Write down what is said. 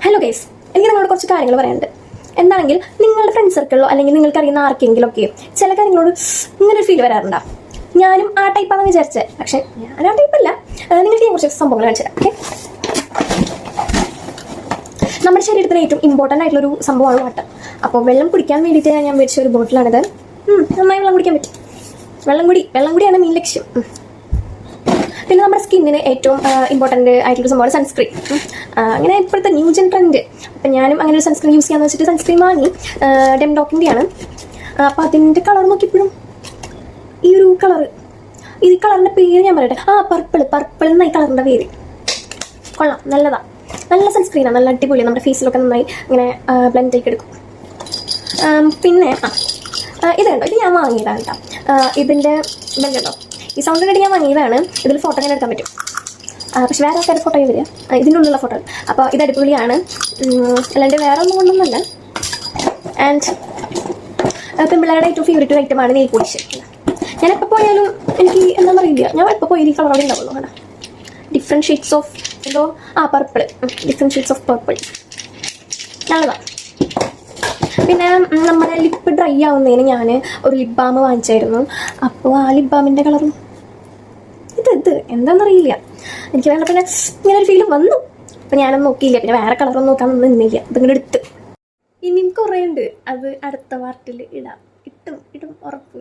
Hello guys, എനിക്ക് നിങ്ങളോട് കുറച്ച് കാര്യങ്ങൾ പറയാനുണ്ട്. എന്താണെങ്കിൽ നിങ്ങളുടെ ഫ്രണ്ട് സർക്കിളിലോ അല്ലെങ്കിൽ നിങ്ങൾക്ക് അറിയുന്ന ആർക്കെങ്കിലും ഒക്കെ ചില കാര്യങ്ങളോട് ഇങ്ങനെ ഒരു ഫീൽ വരാറുണ്ടോ? ഞാനും ആ ടൈപ്പാണെന്ന് വിചാരിച്ചത്, പക്ഷെ ഞാൻ ആ ടൈപ്പല്ല. നിങ്ങൾക്ക് ഞാൻ കുറച്ച് സംഭവങ്ങൾ കാണിച്ചു തരാം. ഓക്കെ, നമ്മുടെ ശരീരത്തിന് ഏറ്റവും ഇമ്പോർട്ടൻ്റ് ആയിട്ടുള്ളൊരു സംഭവമാണ് വാട്ടർ. അപ്പോൾ വെള്ളം കുടിക്കാൻ വേണ്ടിയിട്ട് ഞാൻ മേടിച്ച ഒരു ബോട്ടിലാണിത്. നന്നായി വെള്ളം കുടിക്കാൻ പറ്റും. വെള്ളം കൂടിയാണ് മെയിൻ ലക്ഷ്യം. പിന്നെ നമ്മുടെ സ്കിന്നിന് ഏറ്റവും ഇമ്പോർട്ടൻ്റ് ആയിട്ടുള്ള സംഭവമാണ് സൺസ്ക്രീൻ. അങ്ങനെ ഇപ്പോഴത്തെ ന്യൂ ജൻ ട്രെൻഡ്. അപ്പം ഞാനും അങ്ങനെ ഒരു സൺസ്ക്രീൻ യൂസ് ചെയ്യാന്ന് വെച്ചിട്ട് സൺസ്ക്രീൻ വാങ്ങി. ഡെംഡോക്കിൻ്റെയാണ്. അപ്പം അതിൻ്റെ കളർ നോക്കിയപ്പോഴും ഈ ഒരു കളറ്, ഈ കളറിൻ്റെ പേര് ഞാൻ പറയട്ടെ. പർപ്പിൾ എന്നായി കളറിൻ്റെ പേര്. കൊള്ളാം, നല്ലതാണ്. നല്ല സൺസ്ക്രീനാണ്, നല്ല അടിപൊളിയാണ്. നമ്മുടെ ഫേസിലൊക്കെ നന്നായി ഇങ്ങനെ ബ്ലെൻഡ് ആക്കി എടുക്കും. പിന്നെ ഇത് കണ്ടോ, ഇത് ഞാൻ വാങ്ങിയതാണ് കേട്ടോ. ഇതിൻ്റെ ഇതുണ്ടോ, ഈ സൗണ്ട് കണ്ടി ഞാൻ വാങ്ങിയതാണ്. ഇതിൽ ഫോട്ടോ ഞാൻ എടുക്കാൻ പറ്റും. പക്ഷെ വേറെ ആൾക്കാർ ഫോട്ടോ വരിക ഇതിൻ്റെ ഉള്ളിലുള്ള ഫോട്ടോ. അപ്പോൾ ഇത് അടിപൊളിയാണ്, അല്ലാണ്ട് വേറെ ഒന്നും കൊണ്ടൊന്നുമല്ല. ആൻഡ് പെൺപിള്ളേരുടെ ഏറ്റവും ഫേവറേറ്റ് ഐറ്റമാണ് നെയിൽ പോളിഷ്. ഞാൻ എപ്പോൾ പോയാലും എനിക്ക് എന്താണെന്ന് അറിയില്ല, ഞാൻ എപ്പോൾ പോയി ഈ കളറോടെ ഉണ്ടാവുള്ളൂ. കേട്ടോ, ഡിഫറെൻറ്റ് ഷെയ്ഡ്സ് ഓഫ് എന്തോ purple, different shades of purple നല്ലതാണ്. പിന്നെ നമ്മുടെ ലിപ്പ് ഡ്രൈ ആവുന്നതിന് ഞാൻ ഒരു ലിപ് ബാം വാങ്ങിച്ചായിരുന്നു. അപ്പോൾ ആ ലിപ് ബാമിൻ്റെ കളറും ഇത് എന്താണെന്നറിയില്ല, എനിക്ക് വേണ്ട. പിന്നെ ഇങ്ങനെ ഒരു ഫീൽ വന്നു. അപ്പം ഞാനൊന്നും നോക്കിയില്ല, പിന്നെ വേറെ കളറൊന്നും നോക്കാൻ നിന്നില്ല. ഇതിങ്ങനെ എടുത്ത് ഇനിയും കുറേ ഉണ്ട്, അത് അടുത്ത പാർട്ടിൽ ഇടാം. ഇട്ടും ഉറപ്പ്.